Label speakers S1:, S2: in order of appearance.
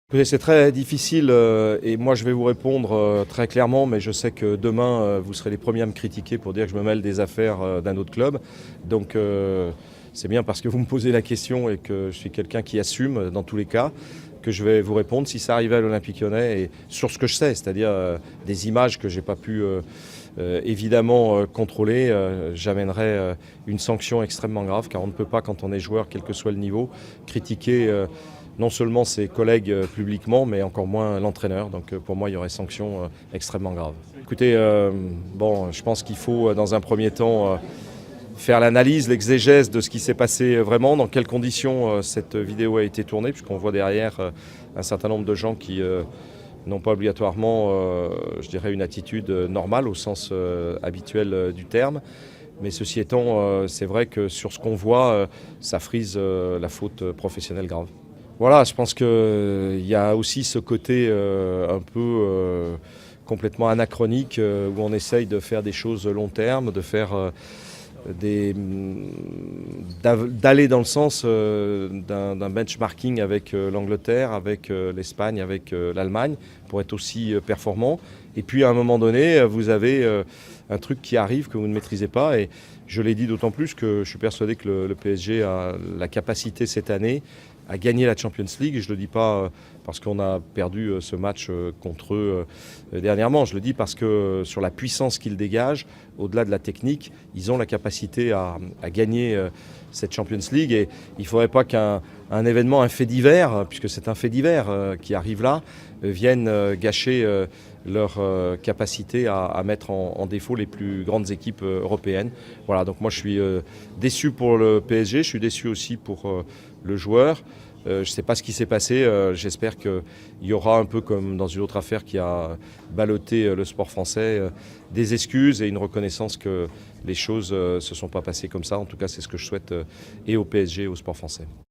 S1: Écoutez, c'est très difficile et moi je vais vous répondre très clairement, mais je sais que demain vous serez les premiers à me critiquer pour dire que je me mêle des affaires d'un autre club. Donc c'est bien parce que vous me posez la question et que je suis quelqu'un qui assume dans tous les cas que je vais vous répondre si ça arrivait à l'Olympique Lyonnais et sur ce que je sais, c'est-à-dire des images que j'ai pas pu évidemment contrôler, j'amènerai une sanction extrêmement grave car on ne peut pas, quand on est joueur, quel que soit le niveau, critiquer non seulement ses collègues publiquement, mais encore moins l'entraîneur. Donc pour moi, il y aurait sanction extrêmement grave. Écoutez, bon, je pense qu'il faut dans un premier temps faire l'analyse, l'exégèse de ce qui s'est passé vraiment, dans quelles conditions cette vidéo a été tournée, puisqu'on voit derrière un certain nombre de gens qui n'ont pas obligatoirement, je dirais, une attitude normale au sens habituel du terme. Mais ceci étant, c'est vrai que sur ce qu'on voit, ça frise la faute professionnelle grave. Voilà, je pense qu'il y a aussi ce côté un peu complètement anachronique où on essaye de faire des choses long terme, de faire d'aller dans le sens d'un benchmarking avec l'Angleterre, avec l'Espagne, avec l'Allemagne, pour être aussi performant. Et puis à un moment donné, vous avez un truc qui arrive que vous ne maîtrisez pas. Et je l'ai dit d'autant plus que je suis persuadé que le PSG a la capacité cette année à gagner la Champions League. Et je ne le dis pas parce qu'on a perdu ce match contre eux dernièrement. Je le dis parce que sur la puissance qu'ils dégagent, au-delà de la technique, ils ont la capacité à gagner cette Champions League. Et il ne faudrait pas qu'un événement, un fait divers, puisque c'est un fait divers qui arrive là, vienne gâcher leur capacité à mettre en défaut les plus grandes équipes européennes. Voilà, donc moi je suis déçu pour le PSG, je suis déçu aussi pour le joueur. Je ne sais pas ce qui s'est passé, j'espère qu'il y aura un peu comme dans une autre affaire qui a ballotté le sport français, des excuses et une reconnaissance que les choses ne se sont pas passées comme ça. En tout cas, c'est ce que je souhaite et au PSG et au sport français.